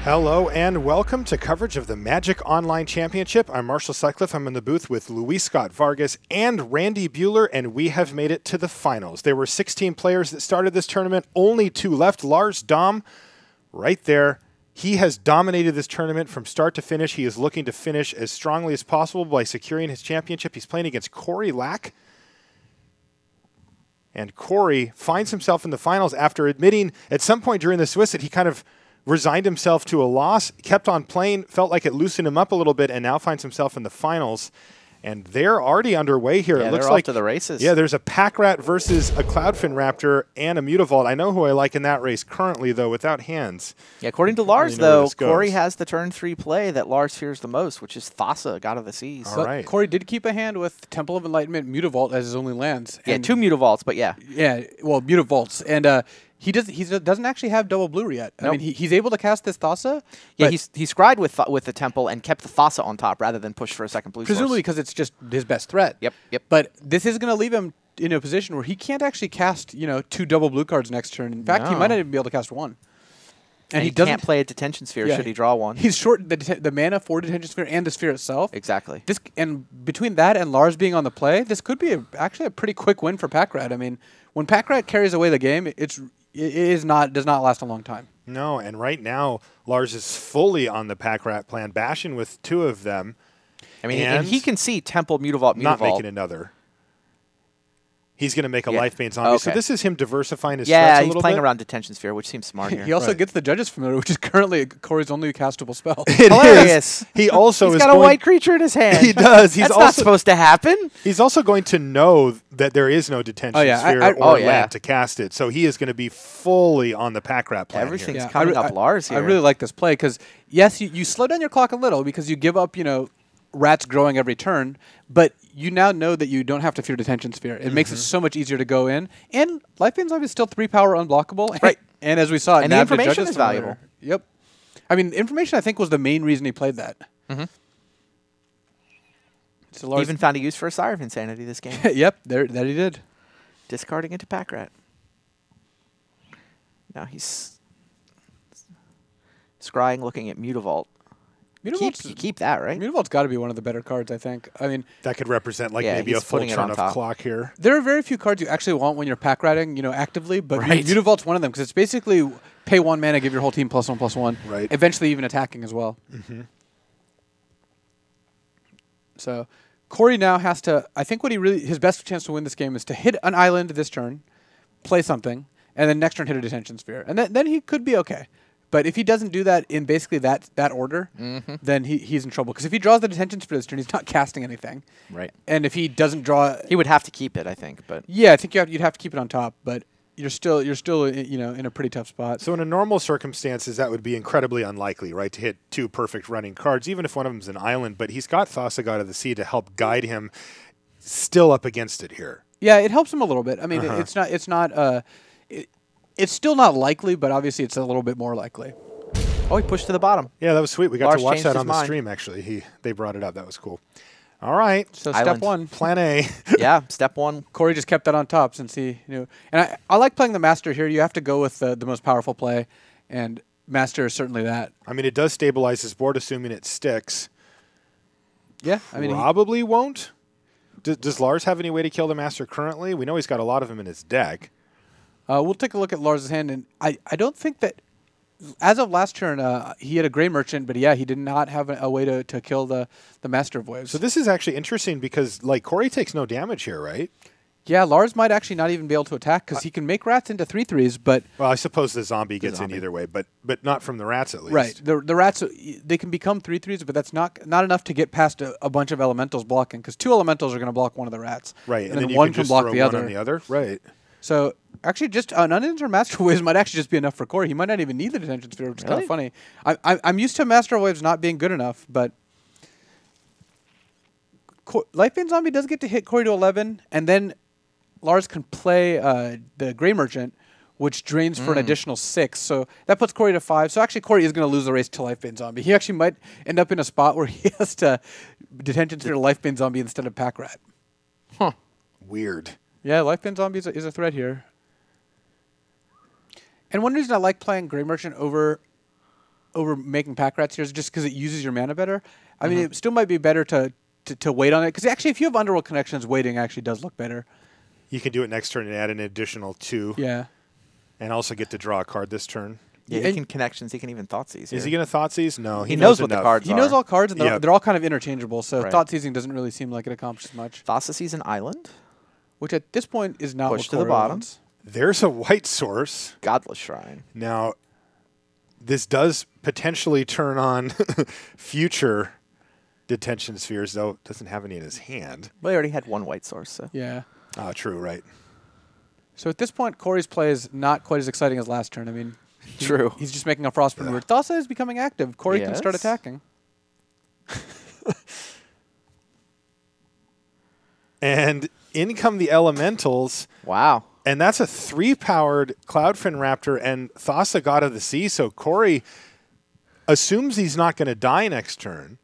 Hello and welcome to coverage of the Magic Online Championship. I'm Marshall Sutcliffe. I'm in the booth with Luis Scott Vargas and Randy Buehler, and we have made it to the finals. There were 16 players that started this tournament, only 2 left. Lars Dam, right there. He has dominated this tournament from start to finish. He is looking to finish as strongly as possible by securing his championship. He's playing against Cory Lack. And Cory finds himself in the finals after admitting at some point during the Swiss that he kind of resigned himself to a loss, kept on playing, felt like it loosened him up a little bit, and now finds himself in the finals. And they're already underway here. Yeah, it looks they're like off to the races. Yeah, there's a Pack Rat versus a Cloudfin Raptor and a Mutavault. I know who I like in that race currently, though, without hands. Yeah, according to Lars, Really know where though, this goes. Cory has the turn 3 play that Lars fears the most, which is Thassa, God of the Seas. All right. Cory did keep a hand with Temple of Enlightenment Mutavault as his only lands. Yeah, And 2 Mutavaults, but yeah. Yeah, well, Mutavaults. And he doesn't actually have double blue yet. Nope. I mean, he's able to cast this Thassa. Yeah, he scryed with the Temple and kept the Thassa on top rather than push for a second blue Presumably source. because it's just his best threat. Yep. But this is going to leave him in a position where he can't actually cast, 2 double blue cards next turn. In fact, he No. might not even be able to cast 1. And he doesn't can't play a Detention Sphere Yeah. should he draw one. He's short the mana for Detention Sphere and the Sphere itself. Exactly. And between that and Lars being on the play, this could be actually a pretty quick win for Pack Rat. I mean, when Pack Rat carries away the game, it does not last a long time. No, and right now, Lars is fully on the Pack Rat plan, bashing with 2 of them. I mean, and he can see Temple, Mutavault, Not making another. He's going to make a Yeah. Lifebane Zombie. Okay. So this is him diversifying his Yeah, threats a he's little playing bit. around Detention Sphere, which seems smart here. He also Right. gets the Judges Familiar, which is currently Cory's only castable spell. It Hilarious. is. He also He's is got a going, white creature in his hand. He does. He's That's also not supposed to happen. He's also going to know that there is no Detention Oh, yeah. Sphere I- or oh, yeah. land to cast it. So he is going to be fully on the Pack Rat plan. Everything's here. Yeah, coming up Lars here. I really like this play because, yes, you slow down your clock a little because you give up, rats growing every turn, but you now know that you don't have to fear Detention Sphere. It makes it so much easier to go in. And Lifebane Zombie is still 3 power unblockable. Right. And as we saw, And the nabbed information Judges is Familiar. valuable. Yep. I mean, information, I think, was the main reason he played that. So Lars Even found a use for a Sire of Insanity this game. yep, that he did. Discarding into Pack Rat. Now he's scrying, looking at Mutavault. You keep that, right? Mutavault's got to be one of the better cards, I think. I mean, That could represent Yeah, maybe a he's full putting it turn on of top. clock here. there are very few cards you actually want when you're pack ratting, actively, but Right. Mutavault's one of them because it's basically pay 1 mana, give your whole team +1/+1. Right. Eventually even attacking as well. So Cory now has to, I think his best chance to win this game is to hit an island this turn, play something, and then next turn hit a Detention Sphere. And then he could be okay. But if he doesn't do that in basically that order, then he's in trouble. Because if he draws the Detention Sphere this turn, he's not casting anything. Right. And if he doesn't draw... He would have to keep it, I think. But Yeah, I think you'd have to keep it on top, but you're still in a pretty tough spot. So in a normal circumstances, that would be incredibly unlikely, right, to hit 2 perfect running cards, even if one of them's an island. But he's got Thassa, God of the Sea, to help guide him still up against it here. Yeah, it helps him a little bit. I mean, it's still not likely, but obviously it's a little bit more likely. oh, he pushed to the bottom. Yeah, that was sweet. We got Lars to watch changed that his on the mind. stream, actually. They brought it up. That was cool. All right. So Island. step 1, Plan A. Yeah, step 1. Cory just kept that on top since he knew. And I like playing the Master here. You have to go with the most powerful play, and Master is certainly that. I mean, it does stabilize his board, assuming it sticks. Yeah, I mean, Probably won't. Does Lars have any way to kill the Master currently? We know he's got a lot of them in his deck. we'll take a look at Lars' hand, and I don't think that, as of last turn, he had a Gray Merchant, but yeah, he did not have a way to kill the Master of Waves. So this is actually interesting because, Cory takes no damage here, right? Yeah, Lars might actually not even be able to attack because he can make rats into 3/3s, but Well, I suppose the zombie gets in either way, but not from the rats at least. right, the rats, they can become 3/3s, but that's not enough to get past a bunch of elementals blocking because 2 elementals are going to block one of the rats. Right, and then you one can can just block throw the one other. on the other. Right. So actually, just an uninjured Master of Waves might actually just be enough for Cory. He might not even need the Detention Sphere, which is kind of funny. I'm used to Master of Waves not being good enough, but Lifebane Zombie does get to hit Cory to 11, and then Lars can play the Gray Merchant, which drains for an additional 6. So that puts Cory to 5. So actually, Cory is going to lose the race to Lifebane Zombie. He actually might end up in a spot where he has to Detention Sphere to Lifebane Zombie instead of Pack Rat. Huh. Weird. Yeah, Lifebane Zombie is a threat here. And one reason I like playing Gray Merchant over over making pack rats here is just because it uses your mana better. I mean, it still might be better to wait on it, because actually, if you have Underworld Connections, waiting actually does look better. You can do it next turn and add an additional 2. Yeah. And also get to draw a card this turn. Yeah, he can Connections. He can even Thoughtseize. Is he going to Thoughtseize? No, he knows what enough. the cards are. He knows all cards, and they're all kind of interchangeable, so Right. Thoughtseizing doesn't really seem like it accomplishes much. Thoughtseizes an island. Which at this point is not Push what to the Cory bottom. wants. There's a white source. Godless Shrine. Now, this does potentially turn on future detention spheres, though it doesn't have any in his hand. Well, he already had one white source, so. Yeah. Oh, true, right. So at this point, Cory's play is not quite as exciting as last turn. I mean, True. He's just making a Frostburn weird. Thassa is becoming active. Cory can start Yes. attacking. And in come the elementals. Wow. And that's a 3-powered Cloudfin Raptor and Thassa, God of the Sea. So Cory assumes he's not going to die next turn.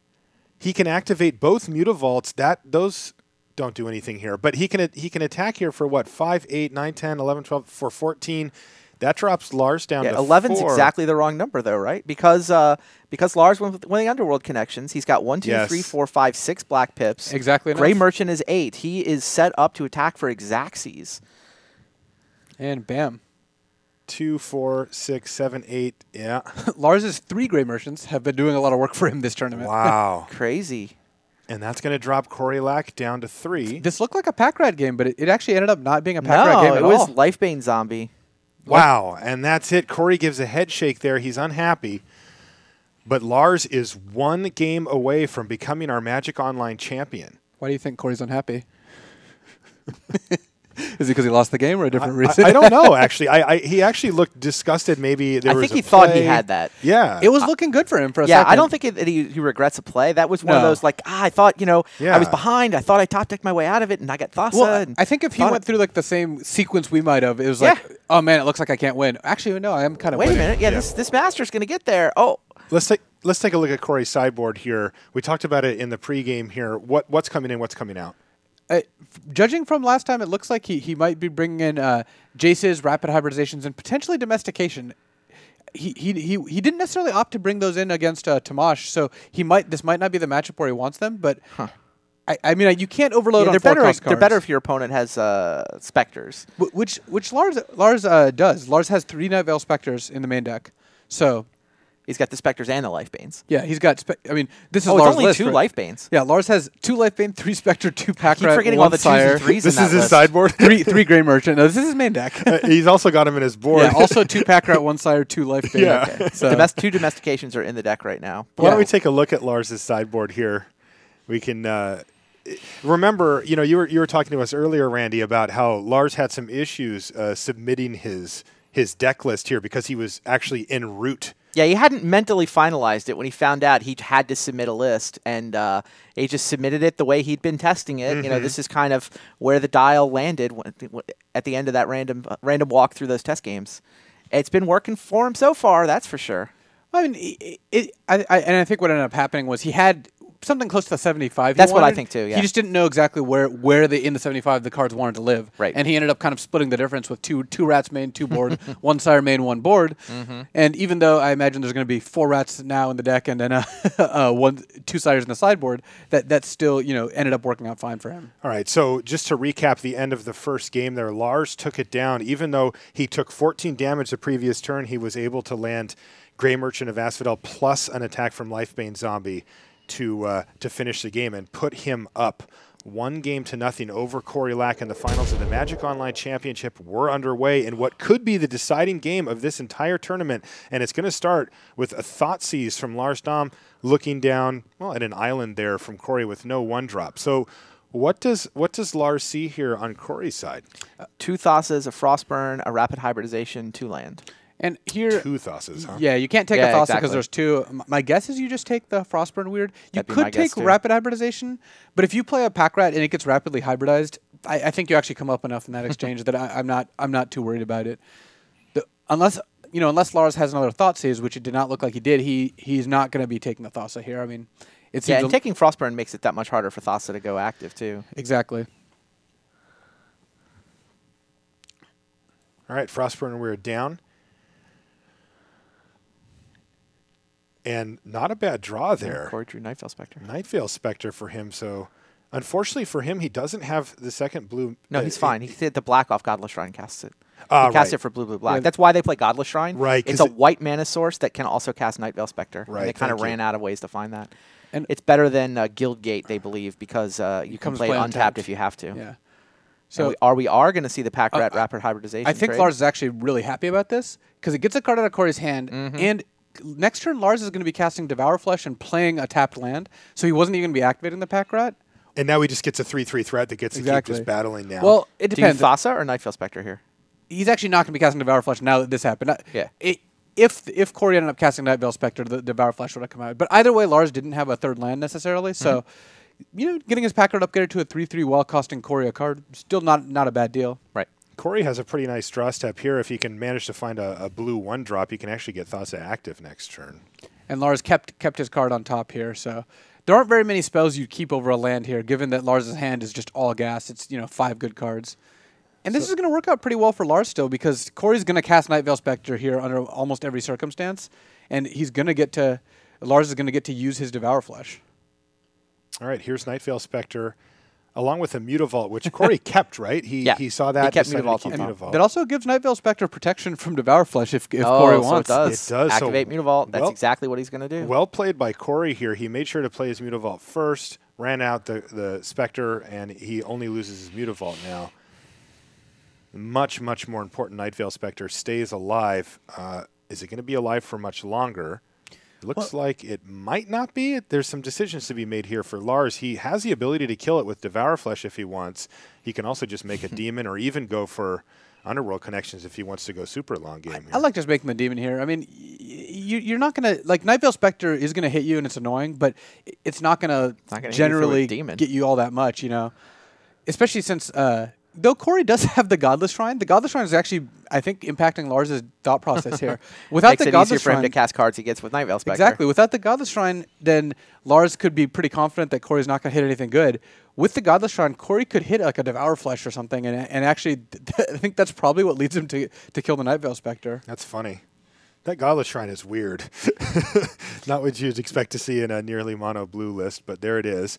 He can activate both Mutavaults. Those don't do anything here. But he can attack here for what? 5, 8, 9, 10, 11, 12, for 14. That drops Lars down to 11's 4. exactly the wrong number, though, right? Because Lars went with the Underworld Connections. He's got 1, 2, 3, 4, 5, 6 black pips. Exactly Grey enough. Merchant is 8. He is set up to attack for Xaxes. And bam. 2, 4, 6, 7, 8. Yeah. Lars's 3 Grey Merchants have been doing a lot of work for him this tournament. Wow. Crazy. And that's going to drop Cory Lack down to 3. This looked like a pack rat game, but it actually ended up not being a pack rat game at it was all. Lifebane Zombie. Wow. And that's it. Cory gives a head shake there. He's unhappy. But Lars is 1 game away from becoming our Magic Online champion. Why do you think Cory's unhappy? Is it because he lost the game or a different reason? I don't know, actually. He actually looked disgusted. Maybe there I was think a he thought he play. had that. Yeah. It was looking good for him for a Yeah, second. I don't think that he regrets a play. That was one of No. those, like, I thought, I was Yeah. behind. I thought I top decked my way out of it, and I got Thassa. Well, and I think if he thought went through like the same sequence we might have, it was Yeah. like, oh man, it looks like I can't win. Actually, no, I am kind of Wait a winning. minute. Yeah, this Master's going to get there. Oh, Let's take a look at Cory's sideboard here. We talked about it in the pregame here. What's coming in? What's coming out? Judging from last time, it looks like he might be bringing in Jace's, rapid hybridizations, and potentially domestication. He didn't necessarily opt to bring those in against Tamash, so this might not be the matchup where he wants them. But I mean, you can't overload on they're 4 better. cost They're cards. better if your opponent has Specters. Which Lars does. Lars has 3 Night Veil Specters in the main deck, so. He's got the Specters and the Lifebanes. Yeah, he's got. I mean, this is Oh, Lars' it's only list, 2 right? Lifebanes. Yeah, Lars has 2 Lifebane, 3 Spectre, 2 Pack Keep Rat, forgetting 1 all the 2s Sire, and 3s. This in is that his list. sideboard. three Grey Merchant. No, this is his main deck. He's also got him in his board. Yeah, also 2 Pack Rat, 1 Sire, 2 Lifebane. Yeah. Okay, so 2 domestications are in the deck right now. Why don't Yeah. we take a look at Lars's sideboard here? We can remember. You were talking to us earlier, Randy, about how Lars had some issues submitting his deck list here because he was actually en route. Yeah, he hadn't mentally finalized it when he found out he had to submit a list, and he just submitted it the way he'd been testing it. This is kind of where the dial landed at the end of that random walk through those test games. It's been working for him so far, that's for sure. I mean, I think what ended up happening was he had something close to 75. That's what I think too, yeah. He just didn't know exactly where in the 75 the cards wanted to live. Right. And he ended up kind of splitting the difference with two rats main, 2 board, 1 Sire main, 1 board. And even though I imagine there's going to be 4 rats now in the deck and then 2 Sires in the sideboard, that still ended up working out fine for him. All right, so just to recap the end of the first game there, Lars took it down. Even though he took 14 damage the previous turn, he was able to land Grey Merchant of Asphodel plus an attack from Lifebane Zombie to finish the game and put him up 1-0 over Cory Lack in the finals of the Magic Online Championship. We're underway in what could be the deciding game of this entire tournament, and it's going to start with a Thoughtseize from Lars Dam looking down at an island there from Cory with no 1-drop. So what does Lars see here on Cory's side? 2 Thassas, a Frostburn, a Rapid Hybridization, 2 land. And here, 2 Thassas, huh? yeah, you can't take Yeah, a Thassa because exactly. there's 2. My guess is you just take the Frostburn weird. You That'd be my could guess, take too. rapid hybridization, but if you play a pack rat and it gets rapidly hybridized, I think you actually come up enough in that exchange that I'm not too worried about it. Unless Lars has another Thoughtseize, which it did not look like he did, he's not going to be taking the Thassa here. I mean, it seems Yeah, and taking Frostburn makes it that much harder for Thassa to go active too. exactly. All right, Frostburn, we're down. And not a bad draw there. Cory drew Night Veil Spectre. Night Veil Spectre for him. So, unfortunately for him, he doesn't have the second blue. No, he's fine. He hit the black off Godless Shrine, casts it. He casts it for blue, blue, black. Yeah. That's why they play Godless Shrine. Right. It's a white mana source that can also cast Night Veil Spectre. Right. And they kind of Thank you. ran out of ways to find that. And it's better than Guildgate, they believe, because you can play untapped if you have to. Yeah. So we are going to see the Pack Rat Rapid Hybridization I think trade. Lars is actually really happy about this because it gets a card out of Cory's hand, and next turn Lars is going to be casting Devour Flesh and playing a tapped land, so he wasn't even going to be activating the Pack Rat. And now he just gets a 3/3 threat that gets to keep just battling now. Well, it Do you depends. Thassa or Night Veil Spectre here? He's actually not going to be casting Devour Flesh now that this happened. Yeah. If Cory ended up casting Night Veil Spectre, the Devour Flesh would have come out. But either way, Lars didn't have a third land necessarily, so getting his Pack Rat upgraded to a 3/3 while costing Cory a card, still not a bad deal. Right. Cory has a pretty nice draw step here. If he can manage to find a blue 1-drop, he can actually get Thassa active next turn. And Lars kept his card on top here, so there aren't very many spells you keep over a land here, given that Lars' hand is just all gas. It's 5 good cards. And this is going to work out pretty well for Lars still, because Cory's going to cast Night Veil Spectre here under almost every circumstance, and Lars is going to get to use his Devour Flesh. All right, here's Night Veil Spectre, along with a Mutavault, which Cory kept, right? He saw that. He kept decided to Mutavault keep on top. Mutavault. That also gives Night Veil Spectre protection from Devour Flesh if Cory wants. So it does. It does. Activate So Mutavault. That's exactly what he's going to do. Well played by Cory here. He made sure to play his Mutavault first, ran out the Spectre, and he only loses his Mutavault now. Much, much more important, Night Veil Spectre stays alive. Is it going to be alive for much longer? Looks like it might not be. There's some decisions to be made here for Lars. He has the ability to kill it with Devour Flesh if he wants. He can also just make a demon or even go for Underworld Connections if he wants to go super long game here. I like just making the demon here. I mean, you're not going to... Night Veil Spectre is going to hit you and it's annoying, but it's not going to generally get you all that much, Especially since... though Cory does have the Godless Shrine, the Godless Shrine is actually, I think, impacting Lars' thought process here. Without Makes the it Godless easier for him Shrine, to cast cards he gets with Night Veil Spectre. exactly. Without the Godless Shrine, then Lars could be pretty confident that Cory's not going to hit anything good. With the Godless Shrine, Cory could hit like a Devour Flesh or something, and actually, I think that's probably what leads him to kill the Night Veil Spectre. That's funny. That Godless Shrine is weird. Not what you'd expect to see in a nearly mono blue list, but there it is.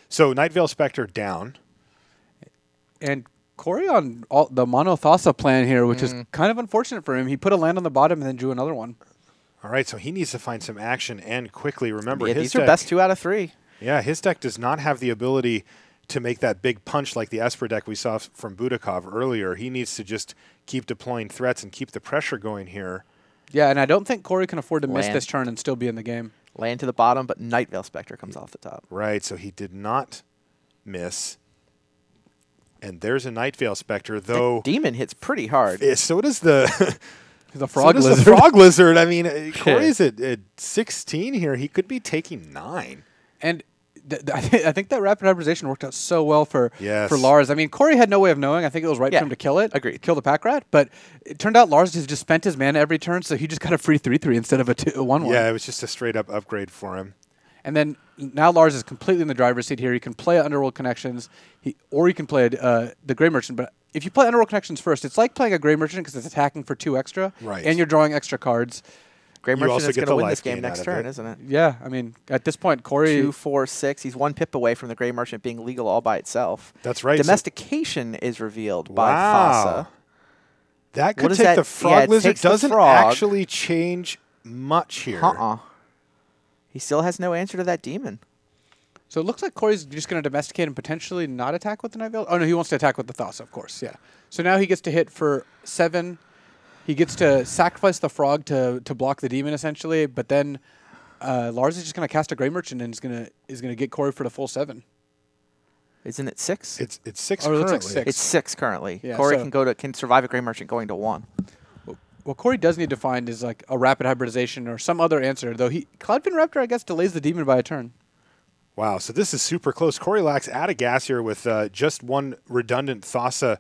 So Night Veil Spectre down. And Cory on the Mono Thassa plan here, which is kind of unfortunate for him. He put a land on the bottom and then drew another one. All right, so he needs to find some action and quickly. Remember, Yeah, his these deck, are best 2 out of 3. Yeah, his deck does not have the ability to make that big punch like the Esper deck we saw from Budakov earlier. He needs to just keep deploying threats and keep the pressure going here. Yeah, and I don't think Cory can afford to miss Land. this turn and still be in the game. Land to the bottom, but Night Veil Spectre comes off the top. Right, so he did not miss. And there's a Night Veil Spectre, though. The demon hits pretty hard. So does the The frog so does lizard. the frog lizard. I mean, Cory's at 16 here. He could be taking 9. And I think that rapid hybridization worked out so well for Yes. Lars. I mean, Cory had no way of knowing. I think it was right Yeah, for him to kill it. agreed. Kill the Pack Rat. But it turned out Lars has just spent his mana every turn, so he just got a free 3/3 instead of a 1/1. Yeah, it was just a straight-up upgrade for him. And then now Lars is completely in the driver's seat here. He can play Underworld Connections, or he can play the Grey Merchant. But if you play Underworld Connections first, it's like playing a Grey Merchant because it's attacking for 2 extra, Right. and you're drawing extra cards. Grey You Merchant also is get going to the win life this game gain next out of turn, it. isn't it? Yeah, I mean, at this point, Cory... 2, 4, 6. He's 1 pip away from the Grey Merchant being legal all by itself. That's right. So Domestication is revealed by Wow. Thassa. that could What is take that? the frog Yeah, it lizard. takes the Doesn't frog. actually change much here. He still has no answer to that demon. So it looks like Cory's just going to domesticate and potentially not attack with the Night Veil. Oh, no, he wants to attack with the Thassa, of course, yeah. So now he gets to hit for 7. He gets to sacrifice the frog to block the demon, essentially. But then Lars is just going to cast a Grey Merchant and is going to get Cory for the full 7. Isn't it 6? It's 6 Oh, it currently. looks like 6. It's 6 currently. Yeah, Cory so- can survive a Grey Merchant going to 1. What Cory does need to find is like a rapid hybridization or some other answer, though Cloudfin Raptor, I guess, delays the demon by a turn. Wow, so this is super close. Cory Lack's out of gas here with just one redundant Thassa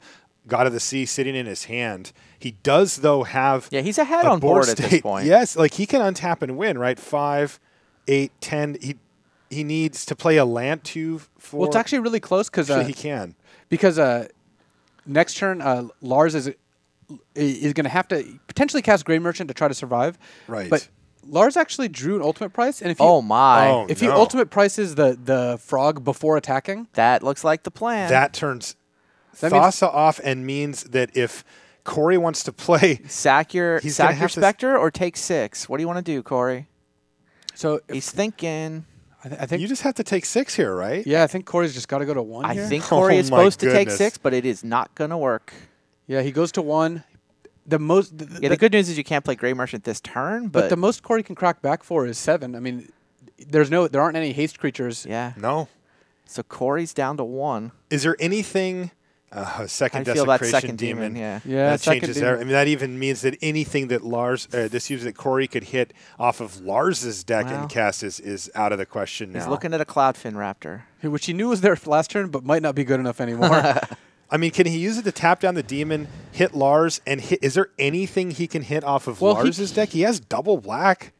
God of the Sea sitting in his hand. He does, though, have Yeah, he's ahead a on board at this state. point. Yes, like he can untap and win, right? 5, 8, 10. He needs to play a land 2, 4. Well, it's actually really close because Actually, he can. Next turn, Lars is going to have to potentially cast Grey Merchant to try to survive. Right. But Lars actually drew an ultimate price, and if he, Oh my! Oh, if he no. ultimate prices the frog before attacking, That looks like the plan. That turns That means- Thassa off and means that if Cory wants to play, sack your He's gonna have to Spectre or take 6. What do you want to do, Cory? so if, He's thinking. I think you just have to take 6 here, right? yeah, I think Cory's just got to go to 1 I here. think Cory Oh is my supposed to take goodness. 6, but it is not going to work. Yeah, he goes to 1. The most Yeah, the good news is you can't play Grey Merchant this turn, but the most Cory can crack back for is 7. I mean, there aren't any haste creatures. yeah. No. So Cory's down to 1. Is there anything? How Second do you feel about Desecration second demon? Yeah. Yeah, that second changes demon. there. I mean, that even means that anything that this uses that Cory could hit off of Lars's deck Wow. and cast is out of the question now. He's looking at a Cloudfin Raptor. Which he knew was there last turn, but might not be good enough anymore. I mean, can he use it to tap down the demon, hit Lars, and hit? Is there anything he can hit off of Well, Lars's deck? He has double black.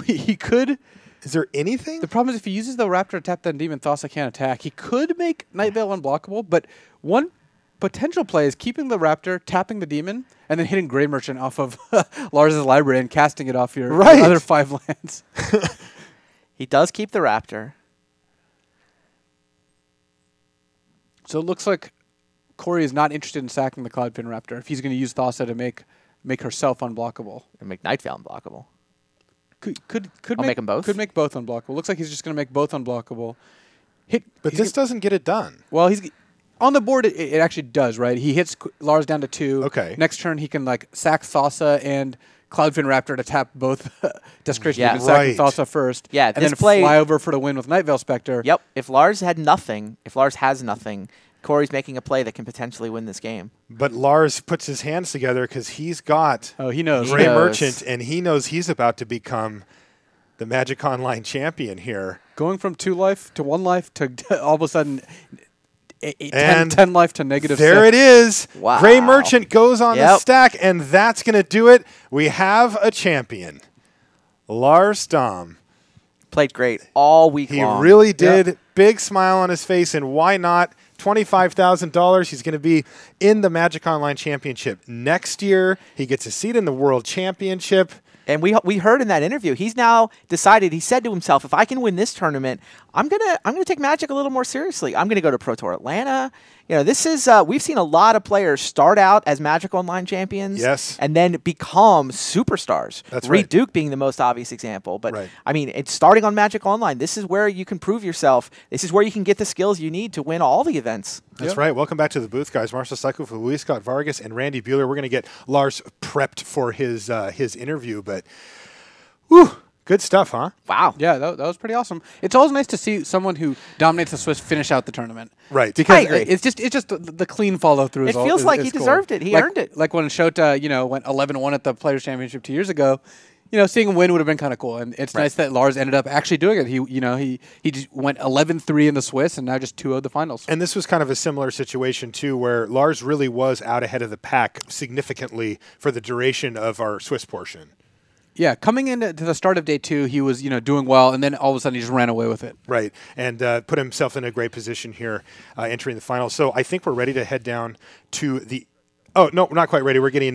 he could. Is there anything? The problem is if he uses the Raptor to tap down Demon, Thassa can't attack. He could make Night Veil unblockable, but one potential play is keeping the Raptor, tapping the Demon, and then hitting Grey Merchant off of Lars's library and casting it off your Right. other 5 lands. He does keep the Raptor. So it looks like Cory is not interested in sacking the Cloudfin Raptor if he's going to use Thassa to make herself unblockable. And make Night Veil unblockable. Could I'll make 'em both. Could make both unblockable. Looks like he's just going to make both unblockable. But this doesn't get it done. Well, he's on the board. It actually does, right? He hits Lars down to 2. Okay. Next turn, he can like sack Thassa and Cloudfin Raptor to tap both Desecration. Yeah. He can sack Right. Thassa first. Yeah, and this then play- fly over for the win with Night Veil Spectre. Yep. If Lars has nothing, Cory's making a play that can potentially win this game. But Lars puts his hands together because he's got Oh, he knows. He Grey knows. Merchant, and he knows he's about to become the Magic Online champion here. Going from 2 life to 1 life to all of a sudden 10 And life to negative There 6. it is. Wow. Grey Merchant goes on the Yep. stack, and that's going to do it. We have a champion. Lars Dam. Played great all week He long. really did. Big smile on his face, and why not? $25,000. He's going to be in the Magic Online Championship next year. He gets a seat in the World Championship. And we heard in that interview, he's now decided. He said to himself, "If I can win this tournament, I'm gonna take Magic a little more seriously. I'm gonna go to Pro Tour Atlanta. You know, this is we've seen a lot of players start out as Magic Online champions, Yes. and then become superstars. That's Reed right. Duke being the most obvious example. But Right. I mean, it's starting on Magic Online. This is where you can prove yourself. This is where you can get the skills you need to win all the events. That's Yep. right. Welcome back to the booth, guys. Marshall Cycle for Luis Scott Vargas and Randy Buehler. We're going to get Lars prepped for his interview, but whew, good stuff, huh? Wow. Yeah, that was pretty awesome. It's always nice to see someone who dominates the Swiss finish out the tournament. Right. Because I agree. it's just the clean follow through. It feels like he deserved it. He earned it. Like when Shota, went 11-1 at the Players Championship 2 years ago. Seeing him win would have been kind of cool, and it's nice that Lars ended up actually doing it. He just went 11-3 in the Swiss, and now just 2-0 the finals. And this was kind of a similar situation, too, where Lars really was out ahead of the pack significantly for the duration of our Swiss portion. Yeah, coming into the start of day 2, he was doing well, and then all of a sudden he just ran away with it. Right, and put himself in a great position here entering the finals. So I think we're ready to head down to the – oh, no, we're not quite ready. We're getting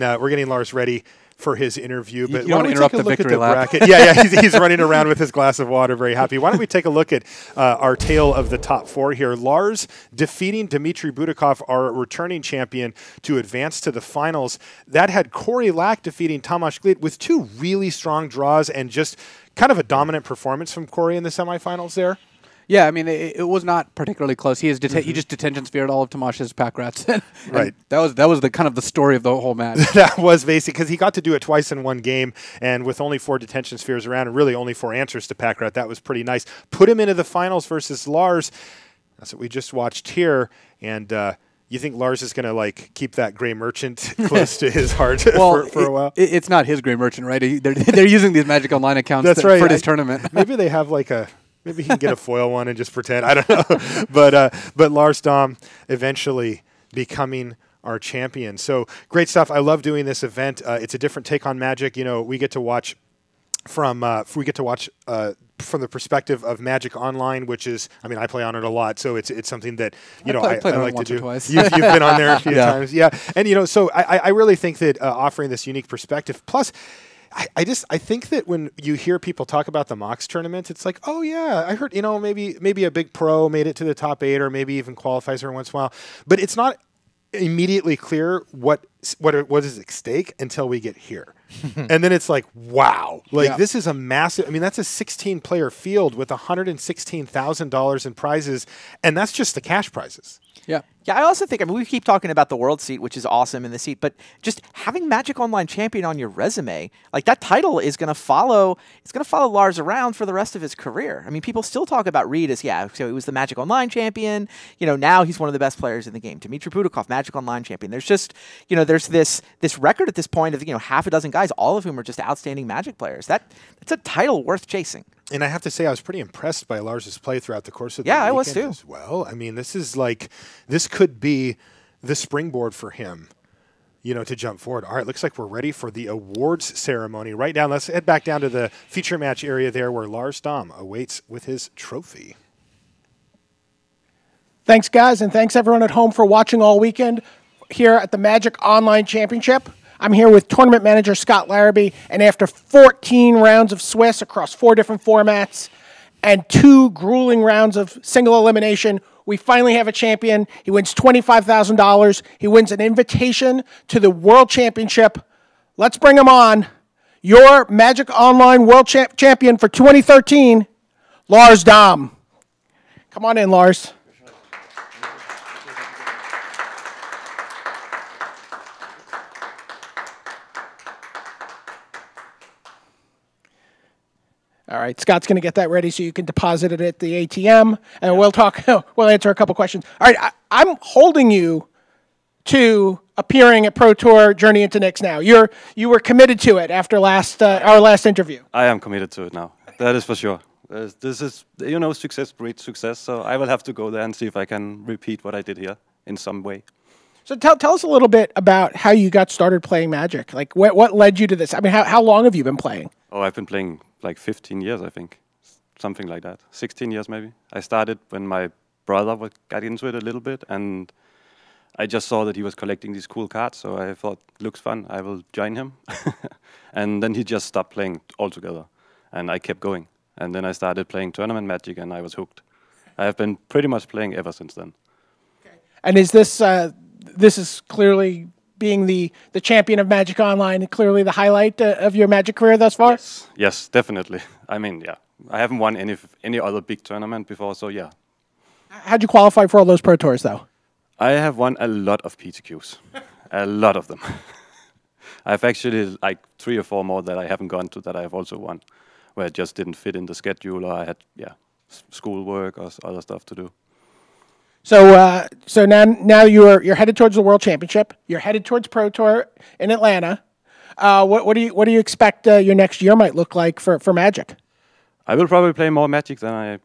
Lars ready for his interview. But You don't why don't we interrupt take a the look at victory the lap. bracket? Yeah, he's running around with his glass of water, very happy. Why don't we take a look at our tale of the top 4 here? Lars defeating Dmitry Budakov, our returning champion, to advance to the finals. That had Cory Lack defeating Tomasz Glit with 2 really strong draws and just kind of a dominant performance from Cory in the semifinals there. Yeah, I mean, it was not particularly close. He just detention speared all of Tomasz's pack rats. And Right. That was the kind of the story of the whole match. That was basic because he got to do it twice in one game, and with only 4 detention spheres around and really only 4 answers to pack rat, that was pretty nice. Put him into the finals versus Lars. That's what we just watched here, and you think Lars is going to keep that Grey Merchant close to his heart for a while? It's not his Grey Merchant, right? They're using these Magic Online accounts That's right. for this tournament. Maybe they have maybe he can get a foil one and just pretend. I don't know. But Lars Dam eventually becoming our champion. So great stuff. I love doing this event. It's a different take on Magic. We get to watch from the perspective of Magic Online, which is, I play on it a lot, so it's something that I played on it like to once or do. twice. You've been on there a few Yeah. times, yeah. And so I really think that offering this unique perspective, plus I think that when you hear people talk about the Mox tournament, it's like, oh yeah, I heard, maybe a big pro made it to the top 8 or maybe even qualifies every once in a while, but it's not immediately clear what is at stake until we get here. And then it's like, wow, this is a massive, that's a 16-player field with $116,000 in prizes, and that's just the cash prizes. Yeah. Yeah, I also think, we keep talking about the world seat, which is awesome in the seat, but just having Magic Online Champion on your resume, that title is going to follow, Lars around for the rest of his career. People still talk about Reed as, so he was the Magic Online Champion, now he's one of the best players in the game. Dmitry Budakov, Magic Online Champion. There's just, there's this record at this point of, half a dozen guys, all of whom are just outstanding Magic players. That's a title worth chasing. And I have to say, I was pretty impressed by Lars's play throughout the course of the weekend. Yeah, I was too. As well. This could be the springboard for him, to jump forward. All right, looks like we're ready for the awards ceremony. Right down, let's head back down to the feature match area there where Lars Dam awaits with his trophy. Thanks, guys, and thanks everyone at home for watching all weekend here at the Magic Online Championship. I'm here with tournament manager Scott Larrabee, and after 14 rounds of Swiss across 4 different formats and 2 grueling rounds of single elimination, we finally have a champion. He wins $25,000. He wins an invitation to the World Championship. Let's bring him on. Your Magic Online World Champion for 2013, Lars Dam. Come on in, Lars. All right, Scott's going to get that ready so you can deposit it at the ATM, and we'll talk. We'll answer a couple questions. All right, I'm holding you to appearing at Pro Tour Journey into Nyx now. You were committed to it after our last interview. I am committed to it now. That is for sure. This is, success breeds success, so I will have to go there and see if I can repeat what I did here in some way. So tell us a little bit about how you got started playing Magic. What led you to this? How long have you been playing? Oh, I've been playing 15 years, I think. Something like that. 16 years, maybe. I started when my brother got into it a little bit, and I just saw that he was collecting these cool cards, so I thought, looks fun, I will join him. And then he just stopped playing altogether, and I kept going. And then I started playing tournament Magic, and I was hooked. I have been pretty much playing ever since then. Okay. And is this is clearly being the champion of Magic Online, clearly the highlight of your Magic career thus far? Yes, definitely. Yeah. I haven't won any other big tournament before, so yeah. How'd you qualify for all those Pro Tours, though? I have won a lot of PTQs. A lot of them. I have actually 3 or 4 more that I haven't gone to that I have also won, where it just didn't fit in the schedule, or I had schoolwork or other stuff to do. So now you're headed towards the World Championship. You're headed towards Pro Tour in Atlanta. What do you expect your next year might look like for Magic? I will probably play more Magic than I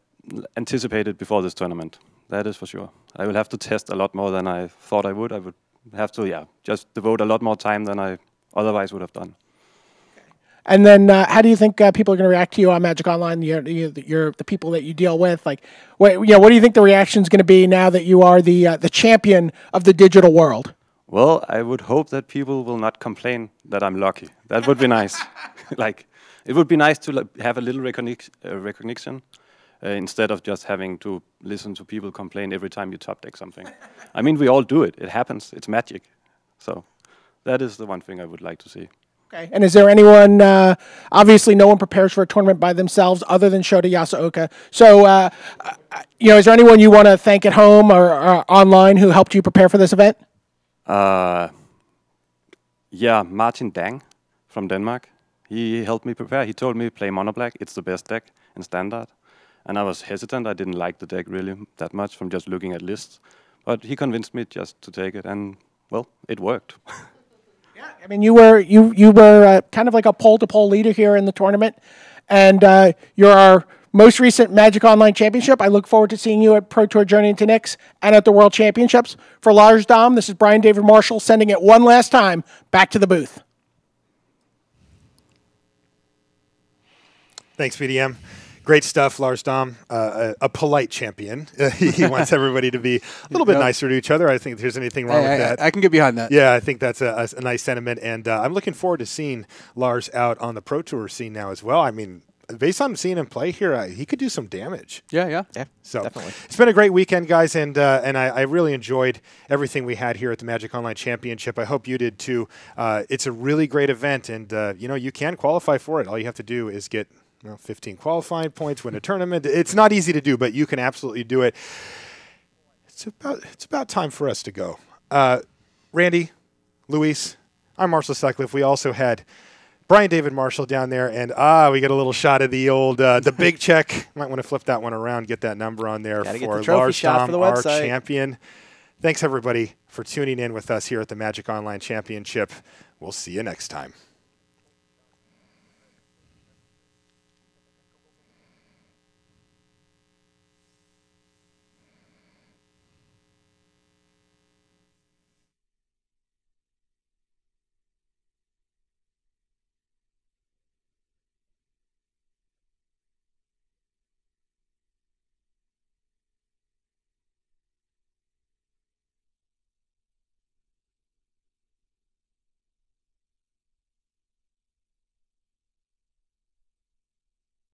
anticipated before this tournament. That is for sure. I will have to test a lot more than I thought I would. I would have to just devote a lot more time than I otherwise would have done. And then, how do you think people are going to react to you on Magic Online? The people that you deal with, what do you think the reaction is going to be now that you are the champion of the digital world? Well, I would hope that people will not complain that I'm lucky. That would be nice. It would be nice to have a little recognition instead of just having to listen to people complain every time you top deck something. We all do it. It happens. It's Magic. So that is the one thing I would like to see. Okay. And is there anyone, obviously no one prepares for a tournament by themselves other than Shota Yasuoka. So, is there anyone you want to thank at home or online who helped you prepare for this event? Martin Dang from Denmark. He helped me prepare. He told me play Mono Black. It's the best deck in Standard. And I was hesitant. I didn't like the deck really that much from just looking at lists. But he convinced me just to take it, and, well, it worked. Yeah, you were kind of like a pole-to-pole leader here in the tournament, and you're our most recent Magic Online Championship. I look forward to seeing you at Pro Tour Journey into Nyx and at the World Championships. For Lars Dam, this is Brian David Marshall sending it one last time back to the booth. Thanks, BDM. Great stuff, Lars Dam. A polite champion. He wants everybody to be a little bit nicer to each other. I think if there's anything wrong with that. I can get behind that. Yeah, I think that's a nice sentiment. And I'm looking forward to seeing Lars out on the Pro Tour scene now as well. I mean, based on seeing him play here, he could do some damage. Yeah. So definitely. It's been a great weekend, guys, and I really enjoyed everything we had here at the Magic Online Championship. I hope you did too. It's a really great event, and you can qualify for it. All you have to do is get 15 qualifying points, win a tournament. It's not easy to do, but you can absolutely do it. It's about time for us to go. Randy, Luis, I'm Marshall Sutcliffe. We also had Brian David Marshall down there, and we get a little shot of the old the big check. Might want to flip that one around, get that number on there for Lars Dam, our champion. Thanks everybody for tuning in with us here at the Magic Online Championship. We'll see you next time.